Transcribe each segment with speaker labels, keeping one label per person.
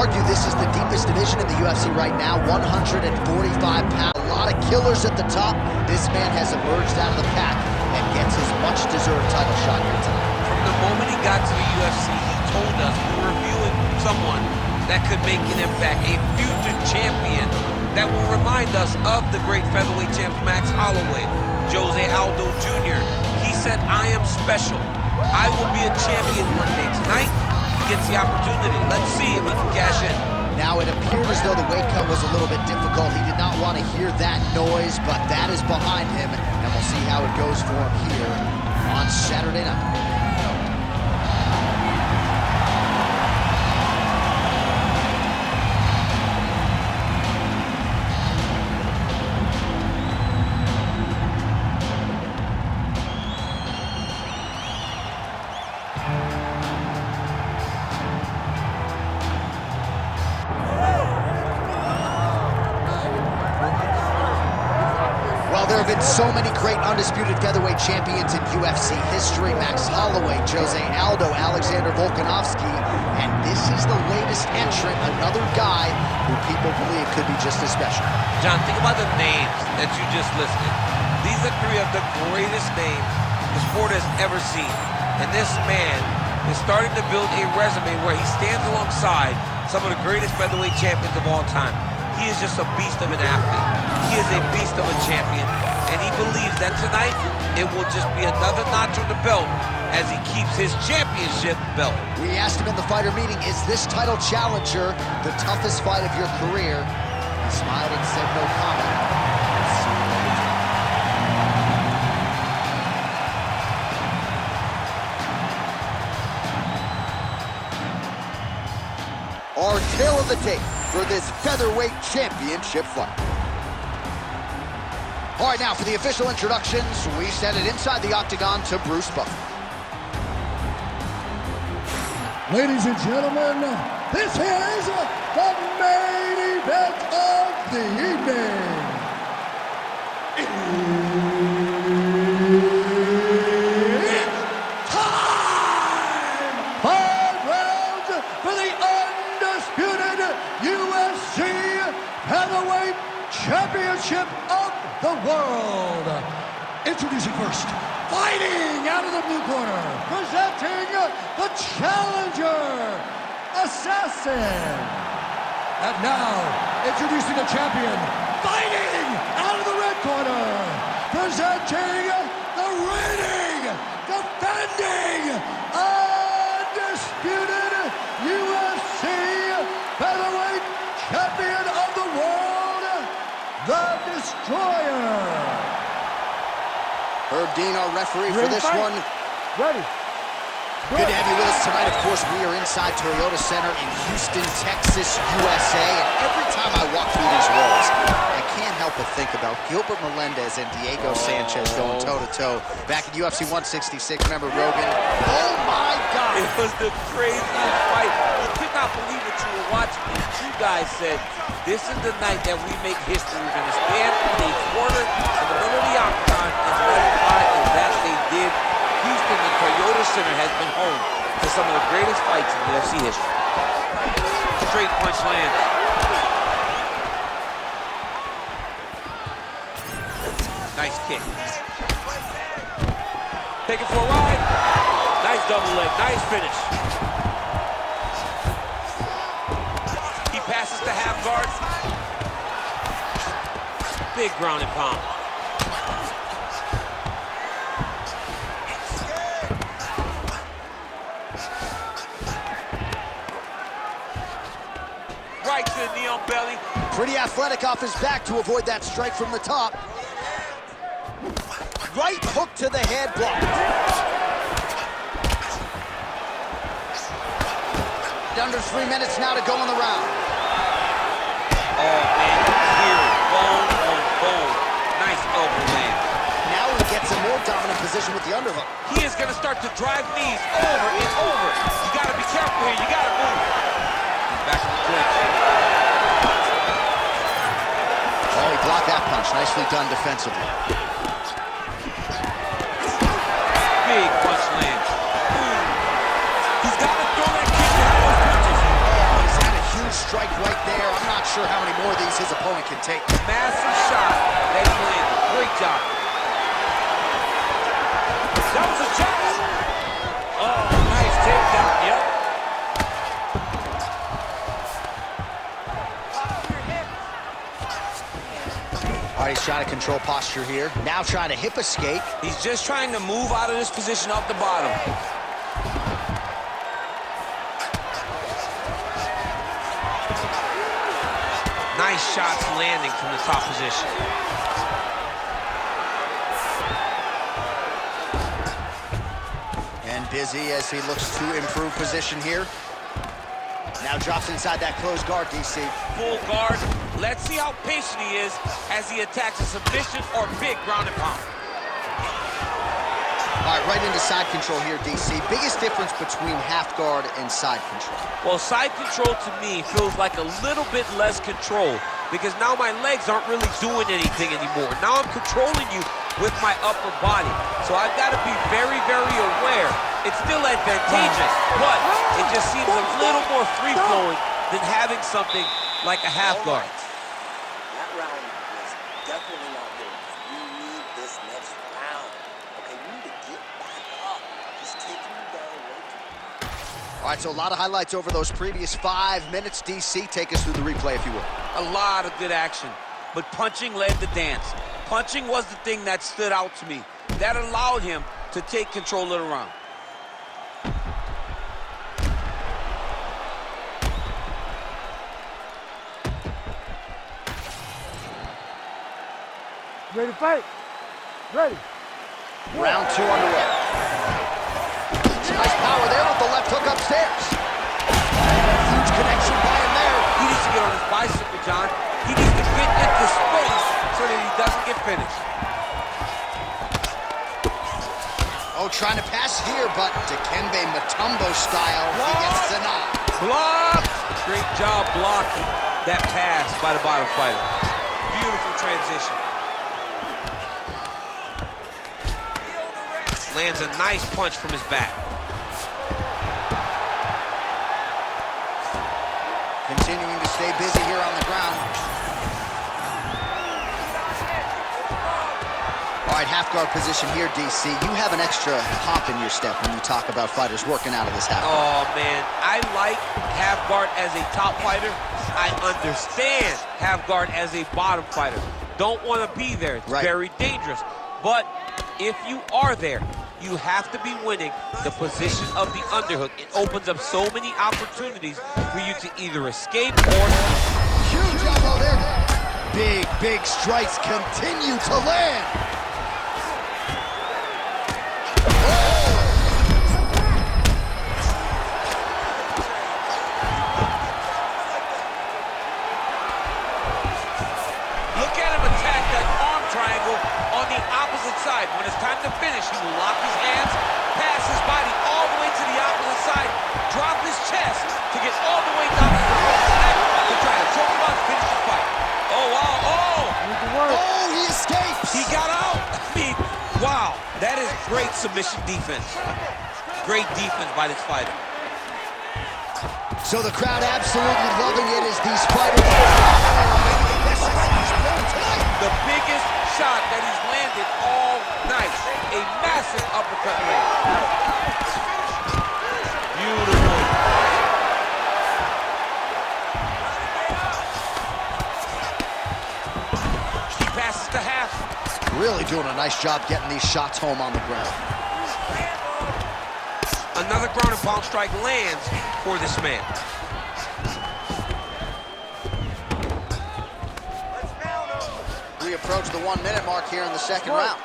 Speaker 1: argue this is the deepest division in the UFC right now, 145 pounds. A lot of killers at the top. This man has emerged out of the pack and gets his much-deserved title shot here tonight.
Speaker 2: From the moment he got to the UFC, he told us we were viewing someone that could make an impact, a future champion that will remind us of the great featherweight champ Max Holloway, Jose Aldo Jr. He said, I am special. I will be a champion one day. Tonight, he gets the opportunity. Let's see if he can cash in.
Speaker 1: Now, it appeared as though the weight cut was a little bit difficult. He did not want to hear that noise, but that is behind him, and we'll see how it goes for him here on Saturday night. There have been so many great undisputed featherweight champions in UFC history. Max Holloway, Jose Aldo, Alexander Volkanovski, and this is the latest entrant, another guy who people believe could be just as special.
Speaker 2: John, think about the names that you just listed. These are three of the greatest names the sport has ever seen. And this man is starting to build a resume where he stands alongside some of the greatest featherweight champions of all time. He is just a beast of an athlete. He is a beast of a champion, and he believes that tonight it will just be another notch on the belt as he keeps his championship belt.
Speaker 1: We asked him in the fighter meeting, is this title challenger the toughest fight of your career? He smiled and said no comment. Our tale of the tape for this featherweight championship fight. All right, now for the official introductions, we send it inside the octagon to Bruce Buffer.
Speaker 3: Ladies and gentlemen, this is the main event of the evening. It's time! 5 rounds for the undisputed UFC Heavyweight Championship of the world. Introducing first, fighting out of the blue corner, presenting the challenger, Assassin. And now, introducing the champion, fighting out of the red corner, presenting the reigning, defending, undisputed UFC Featherweight Champion of the world, the Destroyer.
Speaker 1: Herb Dean, our referee for this one.
Speaker 3: Ready.
Speaker 1: Good to have you with us tonight. Of course, we are inside Toyota Center in Houston, Texas, USA. And every time I walk through these walls, I can't help but think about Gilbert Melendez and Diego Sanchez going toe-to-toe back in UFC 166. Remember Rogan? Oh, my God.
Speaker 2: It was the craziest fight. You could not believe what you were watching. These two guys said, this is the night that we make history. We're going to stand in a corner in the middle of the octagon and let it fight, and that they did. Houston, the Toyota Center has been home to some of the greatest fights in UFC history. Straight punch lands. Nice kick. Take it for a ride. Nice double leg, nice finish. He passes to half guard. Big ground and pound. Right to the knee on belly.
Speaker 1: Pretty athletic off his back to avoid that strike from the top. Right hook to the head, blocked. Under 3 minutes now to go in the round.
Speaker 2: Oh, man, here, bone on bone. Nice elbow land.
Speaker 1: Now he gets a more dominant position with the underhook.
Speaker 2: He is going to start to drive knees over and over. You got to be careful here. You got to move. Back in the clinch.
Speaker 1: Oh, he blocked that punch. Nicely done defensively.
Speaker 2: Big punch lands. He's got to throw that kick to have those punches.
Speaker 1: Oh, he's had a huge strike right there. I'm not sure how many more of these his opponent can take.
Speaker 2: Massive shot that he landed. Great job. That was a chest. Oh, nice takedown. Yep.
Speaker 1: All right, he's trying to control posture here. Now trying to hip escape.
Speaker 2: He's just trying to move out of this position off the bottom. Nice shots landing from the top position.
Speaker 1: And busy as he looks to improve position here. Now drops inside that closed guard, DC.
Speaker 2: Full guard. Let's see how patient he is as he attacks a submission or big ground and pound.
Speaker 1: All right, right into side control here, DC. Biggest difference between half guard and side control?
Speaker 2: Well, side control to me feels like a little bit less control because now my legs aren't really doing anything anymore. Now I'm controlling you with my upper body. So I've got to be very, very aware. It's still advantageous, but it just seems a little more free-flowing than having something like a half guard.
Speaker 4: That round was definitely not good. You need this next round. Okay, you need to get back up. He's taking you down way too much.
Speaker 1: All right, so a lot of highlights over those previous 5 minutes. DC, take us through the replay, if you will.
Speaker 2: A lot of good action, but punching led the dance. Punching was the thing that stood out to me. That allowed him to take control of the round.
Speaker 5: Ready to fight? Ready.
Speaker 1: Round 2 underway. Nice power there with the left hook upstairs. Huge connection by him there.
Speaker 2: He needs to get on his bicycle, John. He needs to get into space so that he doesn't get finished.
Speaker 1: Oh, trying to pass here, but Dikembe Mutombo style, he gets denied.
Speaker 2: Block! Great job blocking that pass by the bottom fighter. Beautiful transition. Lands a nice punch from his back.
Speaker 1: Continuing to stay busy here on the ground. All right, half guard position here, DC. You have an extra hop in your step when you talk about fighters working out of this half guard.
Speaker 2: Oh, man. I like half guard as a top fighter. I understand half guard as a bottom fighter. Don't want to be there. It's very dangerous. But if you are there, you have to be winning the position of the underhook. It opens up so many opportunities for you to either escape or...
Speaker 1: Huge elbow there. Big, big strikes continue to land.
Speaker 2: When it's time to finish, he will lock his hands, pass his body all the way to the opposite side, drop his chest to get all the way down to the neck to try to choke him out and finish the fight. Oh, wow.
Speaker 1: Oh, he escapes.
Speaker 2: He got out. I mean, wow. That is great submission defense. Great defense by this fighter.
Speaker 1: So the crowd absolutely loving it as these fighters...
Speaker 2: The biggest shot that he's landed all night. A massive uppercut land. Beautiful. He passes to half.
Speaker 1: Really doing a nice job getting these shots home on the ground.
Speaker 2: Another ground and pound strike lands for this man.
Speaker 1: We approach the 1 minute mark here in the second round.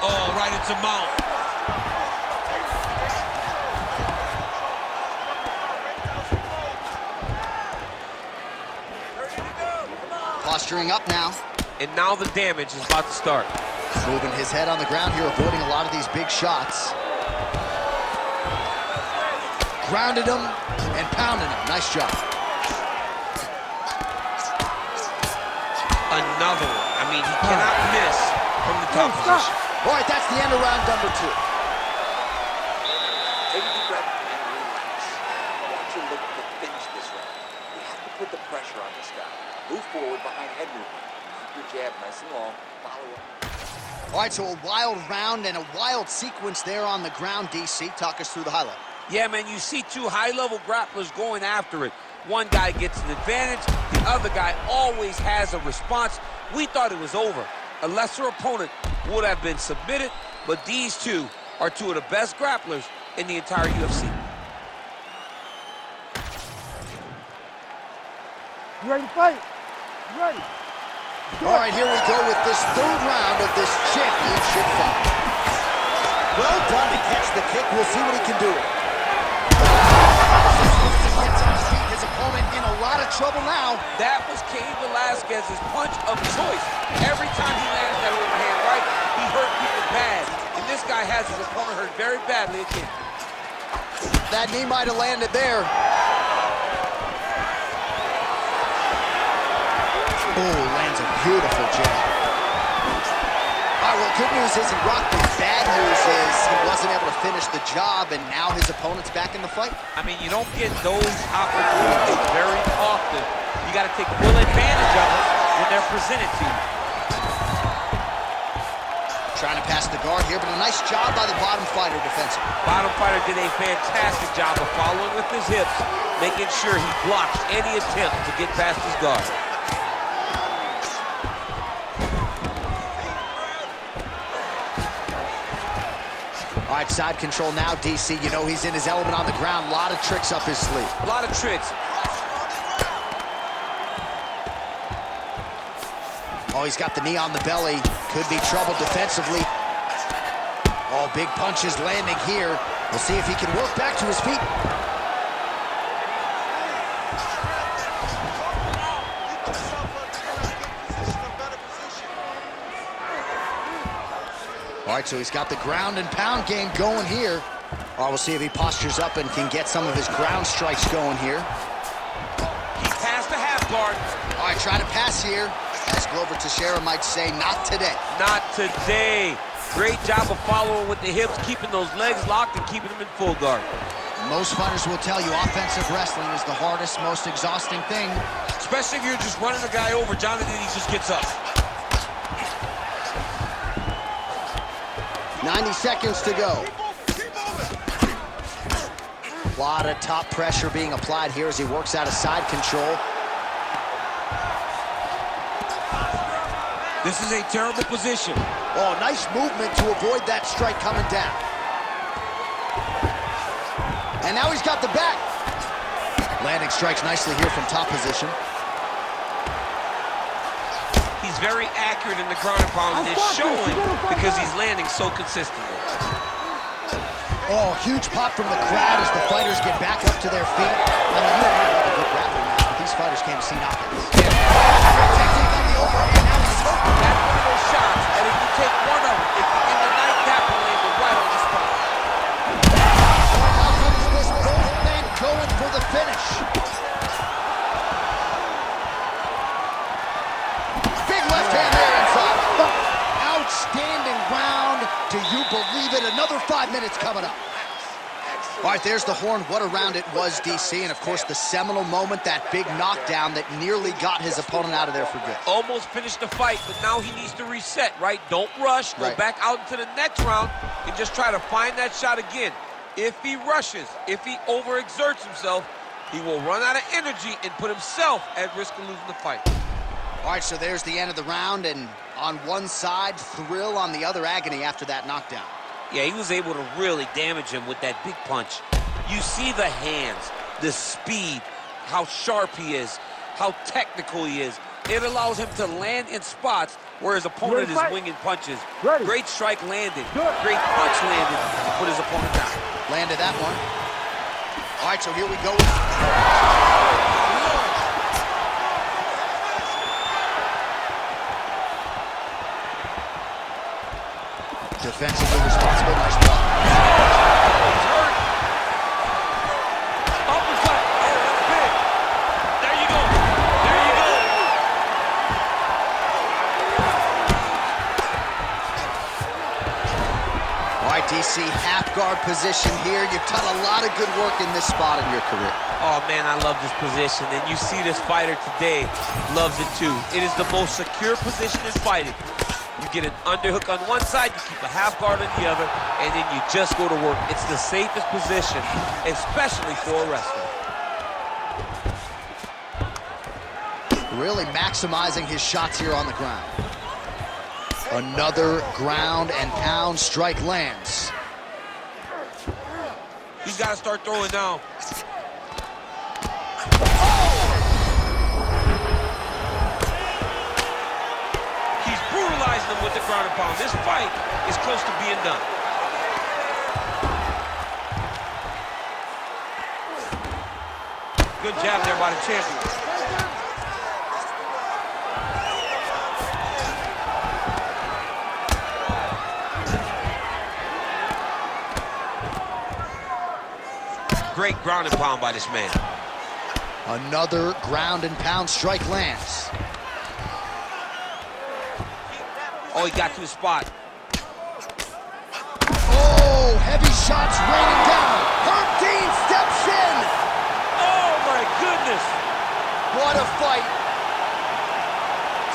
Speaker 2: Oh, right into mount.
Speaker 1: Posturing up now.
Speaker 2: And now the damage is about to start.
Speaker 1: Moving his head on the ground here, avoiding a lot of these big shots. Grounded him and pounded him. Nice job.
Speaker 2: Another one. I mean, he cannot miss from the top position.
Speaker 1: All right, that's the end of round number 2.
Speaker 4: Take a deep breath and relax. pressure on this guy. Move forward behind head movement. Keep your jab nice and long. Follow up.
Speaker 1: All right, so a wild round and a wild sequence there on the ground, DC. Talk us through the highlight.
Speaker 2: Yeah, man, you see two high-level grapplers going after it. One guy gets an advantage, the other guy always has a response. We thought it was over. A lesser opponent would have been submitted, but these two are two of the best grapplers in the entire UFC.
Speaker 5: You ready to fight? You ready?
Speaker 1: All right, here we go with this third round of this championship fight. Well done to catch the kick. We'll see what he can do. Gets on his feet. His opponent in a lot of trouble now.
Speaker 2: That was Cain Velasquez's punch of choice. Every time he lands that overhand right, he hurt people bad. And this guy has his opponent hurt very badly again.
Speaker 1: That knee might have landed there. Oh, lands a beautiful jab. All right, well, good news is he rocked him. Bad news is he wasn't able to finish the job, and now his opponent's back in the fight.
Speaker 2: I mean, you don't get those opportunities very often. You got to take full advantage of them when they're presented to you.
Speaker 1: Trying to pass the guard here, but a nice job by the bottom fighter defensively.
Speaker 2: Bottom fighter did a fantastic job of following with his hips, making sure he blocks any attempt to get past his guard.
Speaker 1: All right, side control now, DC. You know he's in his element on the ground. A lot of tricks up his sleeve.
Speaker 2: A lot of tricks.
Speaker 1: Oh, he's got the knee on the belly. Could be trouble defensively. Oh, big punches landing here. We'll see if he can work back to his feet. All right, so he's got the ground and pound game going here. All right, we'll see if he postures up and can get some of his ground strikes going here.
Speaker 2: He passed the half guard.
Speaker 1: All right, trying to pass here. As Glover Teixeira might say, not today.
Speaker 2: Not today. Great job of following with the hips, keeping those legs locked and keeping them in full guard.
Speaker 1: Most fighters will tell you offensive wrestling is the hardest, most exhausting thing.
Speaker 2: Especially if you're just running the guy over. Jonathan, he just gets up.
Speaker 1: 90 seconds to go. A lot of top pressure being applied here as he works out of side control.
Speaker 2: This is a terrible position.
Speaker 1: Oh, nice movement to avoid that strike coming down. And now he's got the back. Landing strikes nicely here from top position.
Speaker 2: He's very accurate in the ground and pound, and it's showing because he's landing so consistently.
Speaker 1: Oh, huge pop from the crowd as the fighters get back up to their feet. I mean, you don't have a good grappling match, but these fighters came to see knockouts.
Speaker 2: Yeah.
Speaker 1: Technique on the overhand, now he's hoping.
Speaker 2: That's one of those shots, and if you take one of them, if you're in the nightcap, will land it right on the spot.
Speaker 1: How comes this both men going for the finish? Big left hand there inside. Outstanding round. Do you believe it? Another 5 minutes coming up. All right, there's the horn. What a round it was, DC. And, of course, the seminal moment, that big knockdown that nearly got his opponent out of there for good.
Speaker 2: Almost finished the fight, but now he needs to reset, right? Don't rush. Go back out into the next round and just try to find that shot again. If he rushes, if he overexerts himself, he will run out of energy and put himself at risk of losing the fight.
Speaker 1: All right, so there's the end of the round, and on one side, thrill, on the other, agony after that knockdown.
Speaker 2: Yeah, he was able to really damage him with that big punch. You see the hands, the speed, how sharp he is, how technical he is. It allows him to land in spots where his opponent is winging punches. Great strike landed, great punch landed to put his opponent down.
Speaker 1: Landed that one. All right, so here we go. Defensively responsible, nice block.
Speaker 2: He's hurt. Uppercut. Oh, that's big. There you go. There you go.
Speaker 1: All right, DC, half guard position here. You've done a lot of good work in this spot in your career.
Speaker 2: Oh, man, I love this position, and you see this fighter today loves it too. It is the most secure position in fighting. You get an underhook on one side, you keep a half guard on the other, and then you just go to work. It's the safest position, especially for a wrestler.
Speaker 1: Really maximizing his shots here on the ground. Another ground and pound strike lands.
Speaker 2: He's got to start throwing now. He's brutalizing him with the ground and pound. This fight is close to being done. Good jab there by the champion. Great ground and pound by this man.
Speaker 1: Another ground and pound strike lands.
Speaker 2: Oh, he got to his spot.
Speaker 1: Oh, heavy shots raining down. Herb Dean steps in.
Speaker 2: Oh, my goodness.
Speaker 1: What a fight.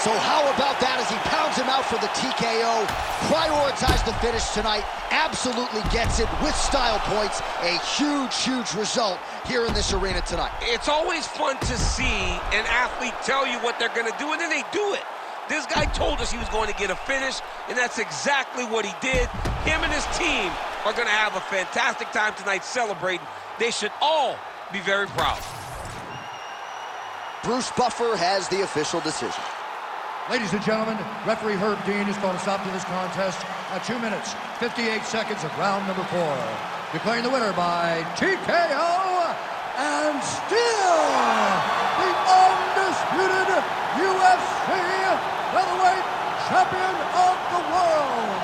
Speaker 1: So how about that as he pounds him out for the TKO? Prioritized the finish tonight. Absolutely gets it with style points. A huge, huge result here in this arena tonight.
Speaker 2: It's always fun to see an athlete tell you what they're going to do, and then they do it. This guy told us he was going to get a finish, and that's exactly what he did. Him and his team are going to have a fantastic time tonight celebrating. They should all be very proud.
Speaker 1: Bruce Buffer has the official decision.
Speaker 3: Ladies and gentlemen, referee Herb Dean is going to stop to this contest at 2 minutes, 58 seconds of round number 4. Declaring the winner by TKO, and still the undisputed UFC featherweight champion of the world,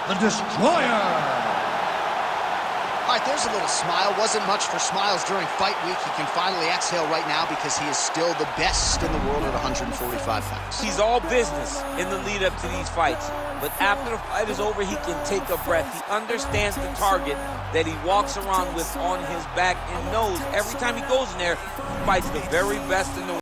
Speaker 3: the Destroyer.
Speaker 1: All right, there's a little smile. Wasn't much for smiles during fight week. He can finally exhale right now because he is still the best in the world at 145 pounds.
Speaker 2: He's all business in the lead up to these fights. But after the fight is over, he can take a breath. He understands the target that he walks around with on his back and knows every time he goes in there, he fights the very best in the world.